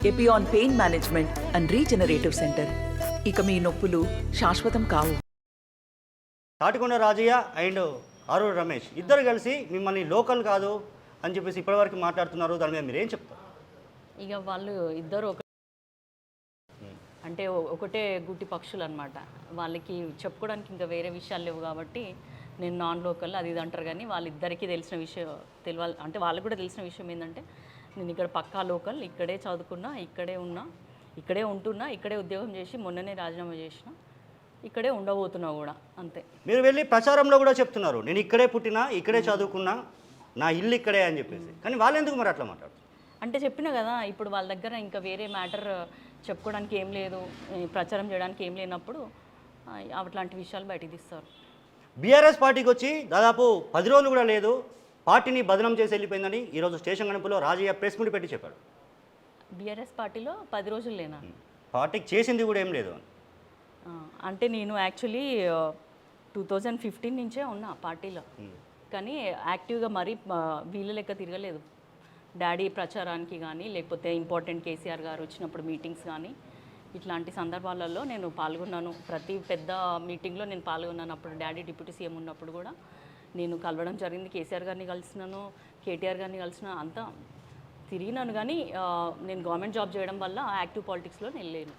Epione pain management and regenerative centre. ఇక మీ నొప్పులు శాశ్వతం కావు. తాటికొండ రాజయ్య అండ్ ఆరూరు రమేష్ ఇద్దరు కలిసి మిమ్మల్ని లోకల్ కాదు అని చెప్పేసి ఇప్పటివరకు మాట్లాడుతున్నారు. దాని మీద మీరు ఏం చెప్తారు? ఇక వాళ్ళు ఇద్దరు అంటే ఒకటే గుట్టి పక్షులు అనమాట. వాళ్ళకి చెప్పుకోవడానికి ఇంకా వేరే విషయాలు లేవు కాబట్టి నేను నాన్ లోకల్ అది ఇది అంటారు. కానీ వాళ్ళిద్దరికీ తెలిసిన విషయం తెలియాలి అంటే వాళ్ళకి కూడా తెలిసిన విషయం ఏంటంటే నేను ఇక్కడ పక్కా లోకల్, ఇక్కడే చదువుకున్నా, ఇక్కడే ఉన్నా, ఇక్కడే ఉంటున్నా, ఇక్కడే ఉద్యోగం చేసి మొన్ననే రాజీనామా చేసిన, ఇక్కడే ఉండబోతున్నా కూడా అంతే. మీరు వెళ్ళి ప్రచారంలో కూడా చెప్తున్నారు నేను ఇక్కడే పుట్టినా, ఇక్కడే చదువుకున్నా, నా ఇల్లు ఇక్కడే అని చెప్పేసి. కానీ వాళ్ళు ఎందుకు మరి అట్లా మాట్లాడుతున్నారు? అంటే చెప్పినా కదా, ఇప్పుడు వాళ్ళ దగ్గర ఇంకా వేరే మ్యాటర్ చెప్పుకోవడానికి ఏం లేదు, ప్రచారం చేయడానికి ఏం లేనప్పుడు అట్లాంటి విషయాలు బయటికి తీస్తారు. బీఆర్ఎస్ పార్టీకి వచ్చి దాదాపు 10 రోజులు కూడా లేదు, పార్టీని బదనం చేసి వెళ్ళిపోయిందని ఈరోజు స్టేషన్ గణపులో రాజయ్య ప్రెస్ మీట్ పెట్టి చెప్పాడు. బీఆర్ఎస్ పార్టీలో 10 రోజులు లేనా? పార్టీకి చేసింది కూడా ఏం లేదు. అంటే నేను యాక్చువల్లీ 2015 నుంచే ఉన్నా పార్టీలో, కానీ యాక్టివ్గా మరీ వీళ్ళ లెక్క తిరగలేదు. డాడీ ప్రచారానికి కానీ లేకపోతే ఇంపార్టెంట్ కేసీఆర్ గారు వచ్చినప్పుడు మీటింగ్స్ కానీ ఇట్లాంటి సందర్భాలలో నేను పాల్గొన్నాను. ప్రతి పెద్ద మీటింగ్లో నేను పాల్గొన్నాను. అప్పుడు డాడీ డిప్యూటీ సీఎం ఉన్నప్పుడు కూడా నేను కలవడం జరిగింది. కేసీఆర్ గారిని కలిసినాను, కేటీఆర్ గారిని కలిసిన, అంతా తిరిగినాను. కానీ నేను గవర్నమెంట్ జాబ్ చేయడం వల్ల యాక్టివ్ పాలిటిక్స్లో నేను లేను.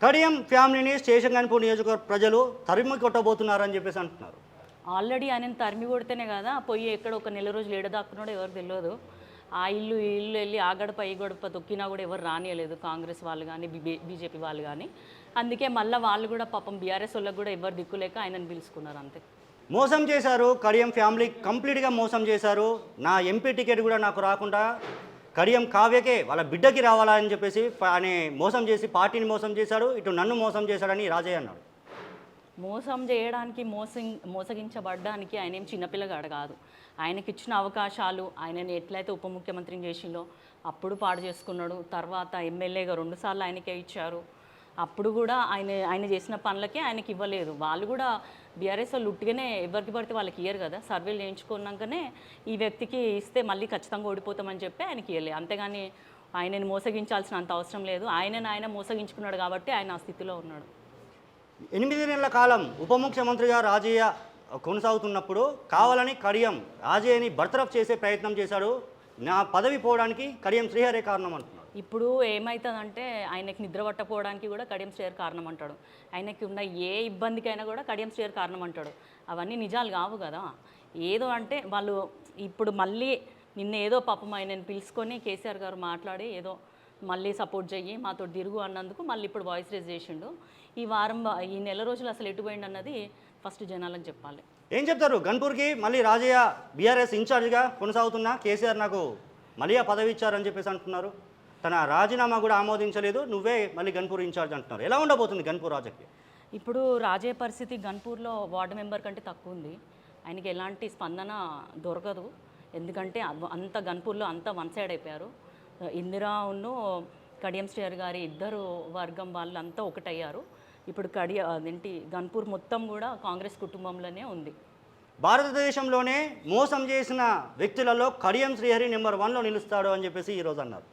కడియం ఫ్యామిలీని స్టేషన్ గణపూర్ నియోజకవర్గ ప్రజలు తరిమి కొట్టబోతున్నారని చెప్పేసి అంటున్నారు. ఆల్రెడీ ఆయన తరిమి కొడితేనే కదా పోయి ఎక్కడ ఒక నెల రోజులు ఏడదాక్కున్నాడో ఎవరు తెలియదు. ఆ ఇల్లు ఈ ఇల్లు వెళ్ళి ఆ గడప ఈ గడప తొక్కినా కూడా ఎవరు రానియలేదు, కాంగ్రెస్ వాళ్ళు కానీ బీజేపీ వాళ్ళు కానీ. అందుకే మళ్ళీ వాళ్ళు కూడా పాపం బీఆర్ఎస్ వాళ్ళకి కూడా ఎవరు దిక్కులేక ఆయనను పిలుచుకున్నారు అంతే. మోసం చేశారు కడియం ఫ్యామిలీ, కంప్లీట్గా మోసం చేశారు. నా ఎంపీ టికెట్ కూడా నాకు రాకుండా కడియం కావ్యకే వాళ్ళ బిడ్డకి రావాలా అని చెప్పేసి ఆయన మోసం చేసి పార్టీని మోసం చేశాడు, ఇటు నన్ను మోసం చేశాడని రాజయ్య అన్నాడు. మోసం చేయడానికి మోసగించబడ్డానికి ఆయన ఏం చిన్నపిల్లగాడు కాదు. ఆయనకి ఇచ్చిన అవకాశాలు, ఆయనని ఎట్లయితే ఉప ముఖ్యమంత్రిని చేసిందో అప్పుడు పాడు చేసుకున్నాడు. తర్వాత ఎమ్మెల్యేగా 2 సార్లు ఆయనకే ఇచ్చారు. అప్పుడు కూడా ఆయన చేసిన పనులకే ఆయనకి ఇవ్వలేదు. వాళ్ళు కూడా బీఆర్ఎస్ వాళ్ళు ఉట్టిగానే ఎవరికి పడితే వాళ్ళకి ఇయ్యరు కదా. సర్వేలు చేయించుకున్నాకనే ఈ వ్యక్తికి ఇస్తే మళ్ళీ ఖచ్చితంగా ఓడిపోతామని చెప్పి ఆయనకి ఇవ్వలేదు. అంతేగాని ఆయనని మోసగించాల్సిన అంత అవసరం లేదు. ఆయన మోసగించుకున్నాడు కాబట్టి ఆయన ఆ స్థితిలో ఉన్నాడు. 8 నెలల కాలం ఉప ముఖ్యమంత్రిగా రాజయ్య కొనసాగుతున్నప్పుడు కావాలని కడియం రాజయ్యని బర్తరఫ్ చేసే ప్రయత్నం చేశాడు. నా పదవి పోవడానికి కడియం శ్రీహరే కారణం అంటున్నాడు. ఇప్పుడు ఏమవుతుందంటే ఆయనకి నిద్ర పట్టకపోవడానికి కూడా కడియం శ్రీహరి కారణం అంటాడు. ఆయనకి ఉన్న ఏ ఇబ్బందికైనా కూడా కడియం శ్రీహరి కారణం అంటాడు. అవన్నీ నిజాలు కావు కదా. ఏదో అంటే వాళ్ళు ఇప్పుడు మళ్ళీ నిన్న ఏదో పాపం ఆయనని పిలుచుకొని కేసీఆర్ గారు మాట్లాడి ఏదో మళ్ళీ సపోర్ట్ చెయ్యి మాతో తిరుగు అన్నందుకు మళ్ళీ ఇప్పుడు వాయిస్ రేజ్ చేసిండు. ఈ నెల రోజులు అసలు ఎటుపోయింది అన్నది ఫస్ట్ జనాలకు చెప్పాలి. ఏం చెప్తారు? గన్పూర్కి మళ్ళీ రాజయ్య బీఆర్ఎస్ ఇన్ఛార్జ్గా కొనసాగుతున్నా కేసీఆర్ నాకు మళ్ళీ ఆ పదవి ఇచ్చారని చెప్పేసి అంటున్నారు. తన రాజీనామా కూడా ఆమోదించలేదు, నువ్వే మళ్ళీ గన్పూర్ ఇన్ఛార్జ్ అంటున్నారు. ఎలా ఉండబోతుంది గన్పూర్ రాజకీయం? ఇప్పుడు రాజయ్య పరిస్థితి గన్పూర్లో వార్డు మెంబర్ కంటే తక్కువ ఉంది. ఆయనకి ఎలాంటి స్పందన దొరకదు. ఎందుకంటే అంత గన్పూర్లో అంతా వన్ సైడ్ అయిపోయారు. ఇందిరా కడియం శ్రీహరి గారి ఇద్దరు వర్గం వాళ్ళంతా ఒకటయ్యారు. ఇప్పుడు గన్పూర్ మొత్తం కూడా కాంగ్రెస్ కుటుంబంలోనే ఉంది. భారతదేశంలోనే మోసం చేసిన వ్యక్తులలో కడియం శ్రీహరి నెంబర్ 1లో నిలుస్తాడు అని చెప్పేసి ఈరోజు అన్నారు.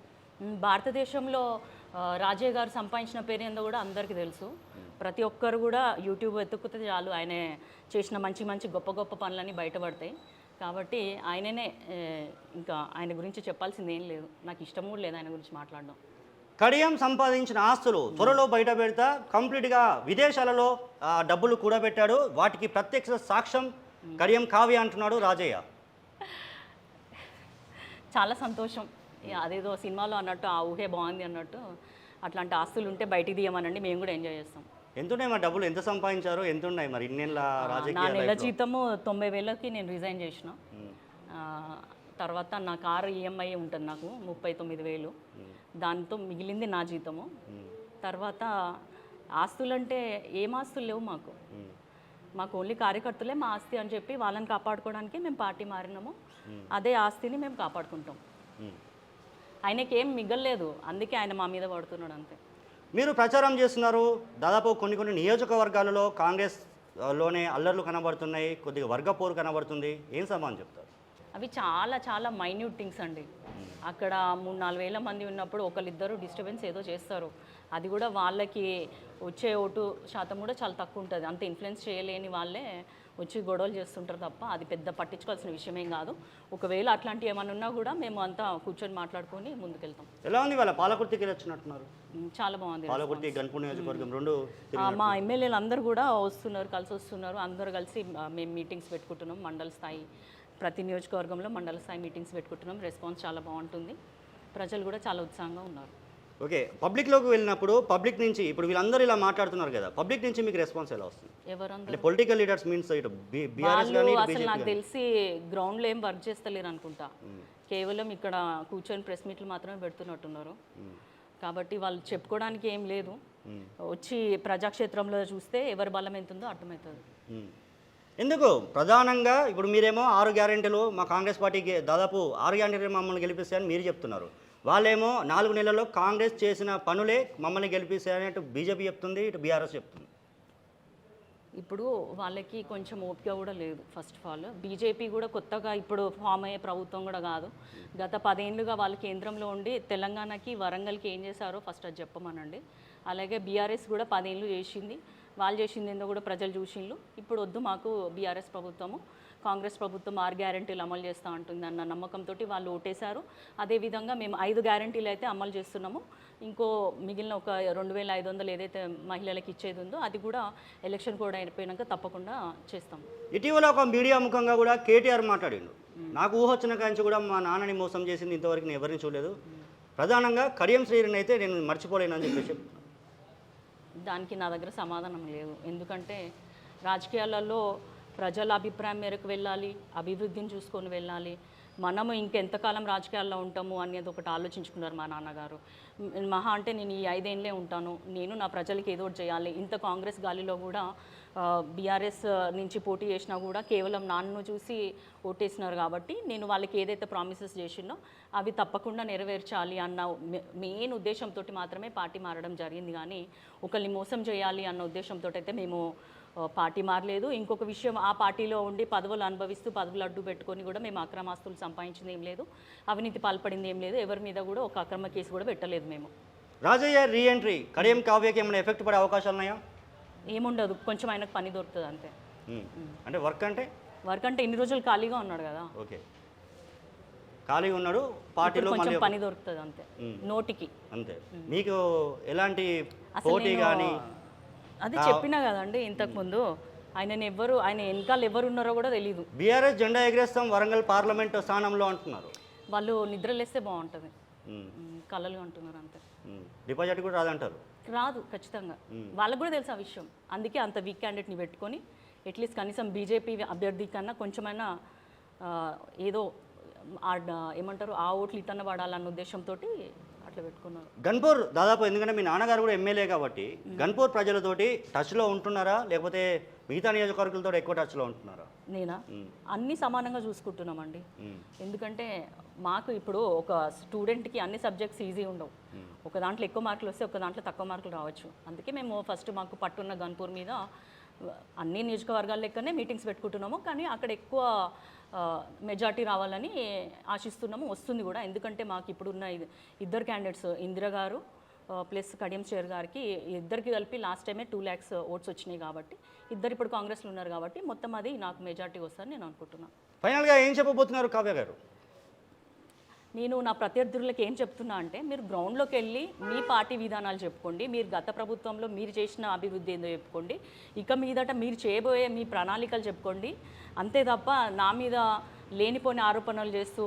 భారతదేశంలో రాజయ్య గారు సంపాదించిన పేరు ఏందో కూడా అందరికీ తెలుసు. ప్రతి ఒక్కరు కూడా యూట్యూబ్ వెతుక్కుతే చాలు ఆయన చేసిన మంచి మంచి గొప్ప గొప్ప పనులన్నీ బయటపడతాయి. కాబట్టి ఆయననే, ఇంకా ఆయన గురించి చెప్పాల్సింది ఏం లేదు. నాకు ఇష్టం కూడా లేదు ఆయన గురించి మాట్లాడడం. కడియం సంపాదించిన ఆస్తులు త్వరలో బయట పెడతా, కంప్లీట్గా విదేశాలలో డబ్బులు కూడబెట్టాడు, వాటికి ప్రత్యక్ష సాక్ష్యం కడియం కావ్య అంటున్నాడు రాజయ్య. చాలా సంతోషం. అదేదో సినిమాలో అన్నట్టు ఆ ఊహే బాగుంది అన్నట్టు అట్లాంటి ఆస్తులు ఉంటే బయటికి తీయమనండి, మేము కూడా ఎంజాయ్ చేస్తాం. ఎంతున్నాయి మరి డబ్బులు? ఎంత సంపాదించారు? ఎంత ఉన్నాయి మరి ఇన్నేళ్ళ రాజకీయ? నా నెల జీతము 90,000కి నేను రిజైన్ చేసిన తర్వాత నా కారు ఈఎంఐ ఉంటుంది నాకు 39,000. దాంతో మిగిలింది నా జీతము. తర్వాత ఆస్తులంటే ఏం ఆస్తులు లేవు మాకు ఓన్లీ కార్యకర్తలే మా ఆస్తి అని చెప్పి వాళ్ళని కాపాడుకోవడానికి మేము పార్టీ మారినాము. అదే ఆస్తిని మేము కాపాడుకుంటాం. ఆయనకి ఏం మిగలలేదు, అందుకే ఆయన మా మీద పడుతున్నాడు అంతే. మీరు ప్రచారం చేస్తున్నారు, దాదాపు కొన్ని నియోజకవర్గాలలో కాంగ్రెస్లోనే అల్లర్లు కనబడుతున్నాయి, కొద్దిగా వర్గపోరు కనబడుతుంది, ఏం సమాధానం చెప్తారు? అవి చాలా చాలా మైన్యూట్ థింగ్స్ అండి. అక్కడ 3-4 వేల మంది ఉన్నప్పుడు ఒకరిద్దరు డిస్టర్బెన్స్ ఏదో చేస్తారు. అది కూడా వాళ్ళకి వచ్చే ఓటు శాతం కూడా చాలా తక్కువ ఉంటుంది. అంత ఇన్ఫ్లుయెన్స్ చేయలేని వాళ్ళే వచ్చి గొడవలు చేస్తుంటారు తప్ప అది పెద్ద పట్టించుకోవాల్సిన విషయమేం కాదు. ఒకవేళ అట్లాంటివి ఏమైనా ఉన్నా కూడా మేము అంతా కూర్చొని మాట్లాడుకొని ముందుకెళ్తాం. ఎలా ఉంది వాళ్ళ పాలకుర్తికి వచ్చినట్టున్నారు? చాలా బాగుంది. పాలకుర్తి గన్పూర్ నియోజకవర్గం రెండు మా ఎమ్మెల్యేలు అందరూ కూడా వస్తున్నారు, కలిసి వస్తున్నారు. అందరూ కలిసి మేము మీటింగ్స్ పెట్టుకుంటున్నాం. మండల స్థాయి ప్రతి నియోజకవర్గంలో మండల స్థాయి మీటింగ్స్ పెట్టుకుంటున్నాం. రెస్పాన్స్ చాలా బాగుంటుంది. ప్రజలు కూడా చాలా ఉత్సాహంగా ఉన్నారు. ఓకే, పబ్లిక్లోకి వెళ్ళినప్పుడు పబ్లిక్ నుంచి ఇప్పుడు వీళ్ళందరూ ఇలా మాట్లాడుతున్నారు కదా, పబ్లిక్ నుంచి మీకు రెస్పాన్స్ ఎలా వస్తుంది? ఎవరందరూ అంటే పొలిటికల్ లీడర్స్ మీన్స్ ఇటు బీఆర్ఎస్ కానీ అసలు నాకు తెలిసి గ్రౌండ్లో ఏం వర్క్ చేస్తలేరు అనుకుంటా. కేవలం ఇక్కడ కూర్చొని ప్రెస్ మీట్లు మాత్రమే పెడుతున్నట్టున్నారు. కాబట్టి వాళ్ళు చెప్పుకోవడానికి ఏం లేదు. వచ్చి ప్రజాక్షేత్రంలో చూస్తే ఎవరి బలం ఎంత ఉందో అర్థమవుతుంది. ఎందుకు ప్రధానంగా ఇప్పుడు మీరేమో 6 గ్యారెంటీలు మా కాంగ్రెస్ పార్టీకి దాదాపు 6 గ్యారెంటీలు మమ్మల్ని గెలిపిస్తాయని మీరు చెప్తున్నారు. వాళ్ళేమో 4 నెలల్లో కాంగ్రెస్ చేసిన పనులే మమ్మల్ని గెలిపిస్తాయని అటు బీజేపీ చెప్తుంది, ఇటు బీఆర్ఎస్ చెప్తుంది. ఇప్పుడు వాళ్ళకి కొంచెం ఓపిక కూడా లేదు. ఫస్ట్ ఆఫ్ ఆల్ బీజేపీ కూడా కొత్తగా ఇప్పుడు ఫామ్ అయ్యే ప్రభుత్వం కూడా కాదు. గత 10 ఏళ్ళుగా వాళ్ళు కేంద్రంలో ఉండి తెలంగాణకి వరంగల్కి ఏం చేశారో ఫస్ట్ అది చెప్పమనండి. అలాగే బీఆర్ఎస్ కూడా 10 ఏళ్ళు చేసింది. వాళ్ళు చేసింది ఏందో కూడా ప్రజలు చూసిండ్రు. ఇప్పుడు వద్దు మాకు బీఆర్ఎస్ ప్రభుత్వము, కాంగ్రెస్ ప్రభుత్వం 6 గ్యారెంటీలు అమలు చేస్తూ ఉంటుంది అన్న నమ్మకంతో వాళ్ళు ఓటేశారు. అదేవిధంగా మేము 5 గ్యారెంటీలు అయితే అమలు చేస్తున్నాము. ఇంకో మిగిలిన ఒక 2500 ఏదైతే మహిళలకు ఇచ్చేది ఉందో అది కూడా ఎలక్షన్ కూడా అయిపోయినాక తప్పకుండా చేస్తాం. ఇటీవల ఒక మీడియా ముఖంగా కూడా కేటీఆర్ మాట్లాడిండు. నాకు ఊహ వచ్చిన కాంచి కూడా మా నాన్నని మోసం చేసింది ఇంతవరకు నేను ఎవరిని చూడలేదు. ప్రధానంగా కడియం శ్రీని అయితే నేను మర్చిపోలేనని చెప్పేసి దానికి నా దగ్గర సమాధానం లేదు. ఎందుకంటే రాజకీయాలలో ప్రజల అభిప్రాయం మేరకు వెళ్ళాలి, అభివృద్ధిని చూసుకొని వెళ్ళాలి. మనము ఇంకెంతకాలం రాజకీయాల్లో ఉంటాము అనేది ఒకటి ఆలోచించుకున్నారు మా నాన్నగారు. మహా అంటే నేను ఈ 5 ఏళ్ళే ఉంటాను, నేను నా ప్రజలకి ఏదో ఒకటి చేయాలి. ఇంత కాంగ్రెస్ గాలిలో కూడా బీఆర్ఎస్ నుంచి పోటీ చేసినా కూడా కేవలం నాన్నను చూసి ఓటేసినారు. కాబట్టి నేను వాళ్ళకి ఏదైతే ప్రామిసెస్ చేసినో అవి తప్పకుండా నెరవేర్చాలి అన్న మెయిన్ ఉద్దేశంతో మాత్రమే పార్టీ మారడం జరిగింది. కానీ ఒకరిని మోసం చేయాలి అన్న ఉద్దేశంతో అయితే మేము పార్టీ మారలేదు. ఇంకొక విషయం, ఆ పార్టీలో ఉండి పదవులు అనుభవిస్తూ పదవులు అడ్డు పెట్టుకొని కూడా మేము అక్రమాస్తులు సంపాదించింది ఏం లేదు, అవినీతి పాల్పడింది ఏం లేదు, ఎవరి మీద కూడా ఒక అక్రమ కేసు కూడా పెట్టలేదు మేము. రాజయ్య రీఎంట్రీ కడియం కావ్యకి ఏమైనా ఎఫెక్ట్ పడే అవకాశాలు ఉన్నాయా? ఏముండదు, కొంచెం ఆయనకు పని దొరుకుతుంది అంతే. అంటే వర్క్ అంటే ఇన్ని రోజులు ఖాళీగా ఉన్నాడు కదా, ఓకే ఖాళీగా ఉన్నాడు, పార్టీలో కొంచెం పని దొరుకుతుంది అంతే, నోటికి అంతే. మీకు ఎలాంటి పోటీ కానీ? అది చెప్పినా కదండి ఇంతకు ముందు, ఆయన వెనకాల ఎవరు ఉన్నారో కూడా తెలియదు. బీఆర్ఎస్ జెండా ఎగరేస్తాం వరంగల్ పార్లమెంట్ స్థానంలో అంటున్నారు. వాళ్ళు నిద్రలేస్తే బాగుంటుంది, కళలు అంటున్నారు అంతే. డిపాజిట్ కూడా రాదంటారు? రాదు ఖచ్చితంగా, వాళ్ళకు కూడా తెలుసు ఆ విషయం. అందుకే అంత వీక్ క్యాండిడేట్ని పెట్టుకొని అట్లీస్ట్ కనీసం బీజేపీ అభ్యర్థి కన్నా కొంచెమైనా ఏదో ఏమంటారు ఆ ఓట్లు ఇతన్న పడాలన్న ఉద్దేశంతో అట్లా పెట్టుకున్నారు. గన్పూర్ దాదాపు, ఎందుకంటే మీ నాన్నగారు కూడా ఎమ్మెల్యే కాబట్టి గన్పూర్ ప్రజలతోటి టచ్లో ఉంటున్నారా, లేకపోతే మిగతా నియోజకవర్గాలతో ఎక్కువ టచ్లో ఉంటున్నారా? నేనా అన్నీ సమానంగా చూసుకుంటున్నామండి. ఎందుకంటే మాకు ఇప్పుడు ఒక స్టూడెంట్కి అన్ని సబ్జెక్ట్స్ ఈజీ ఉండవు. ఒక దాంట్లో ఎక్కువ మార్కులు వస్తే ఒక దాంట్లో తక్కువ మార్కులు రావచ్చు. అందుకే మేము ఫస్ట్ మాకు పట్టున్న గన్పూర్ మీద అన్ని నియోజకవర్గాల లెక్కనే మీటింగ్స్ పెట్టుకుంటున్నాము. కానీ అక్కడ ఎక్కువ మెజార్టీ రావాలని ఆశిస్తున్నాము, వస్తుంది కూడా. ఎందుకంటే మాకు ఇప్పుడున్న ఇద్దరు క్యాండిడేట్స్, ఇందిరా గారు ప్లస్ కడియం శ్రీహరి గారికి, ఇద్దరికి కలిపి లాస్ట్ టైమే 2 lakhs ఓట్స్ వచ్చినాయి. కాబట్టి ఇద్దరు ఇప్పుడు కాంగ్రెస్లో ఉన్నారు కాబట్టి మొత్తం అది నాకు మెజార్టీ వస్తుందని నేను అనుకుంటున్నాను. ఫైనల్గా ఏం చెప్పబోతున్నారు కావ్య గారు? నేను నా ప్రత్యర్థులకు ఏం చెప్తున్నా అంటే, మీరు గ్రౌండ్లోకి వెళ్ళి మీ పార్టీ విధానాలు చెప్పుకోండి, మీరు గత ప్రభుత్వంలో మీరు చేసిన అభివృద్ధి ఏందో చెప్పుకోండి, ఇక మీదట మీరు చేయబోయే మీ ప్రణాళికలు చెప్పుకోండి. అంతే తప్ప నా మీద లేనిపోని ఆరోపణలు చేస్తూ,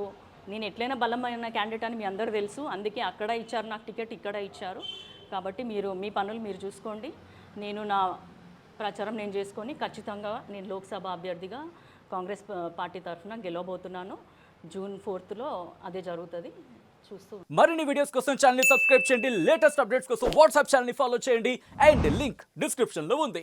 నేను ఎట్లయినా బలమైన క్యాండిడేట్ అని మీ అందరూ తెలుసు, అందుకే అక్కడ ఇచ్చారు నాకు టికెట్, ఇక్కడ ఇచ్చారు. కాబట్టి మీరు మీ పనులు మీరు చూసుకోండి, నేను నా ప్రచారం నేను చేసుకొని ఖచ్చితంగా నేను లోక్సభ అభ్యర్థిగా కాంగ్రెస్ పార్టీ తరఫున గెలవబోతున్నాను. June 4th అదే జరుగుతుంది. చూస్తూ మరిన్ని వీడియోస్ కోసం ఛానల్ ని సబ్స్క్రైబ్ చేయండి, లేటెస్ట్ అప్డేట్స్ కోసం వాట్సాప్ ఛానల్ ని ఫాలో చేయండి, అండ్ లింక్ డిస్క్రిప్షన్ లో ఉంది.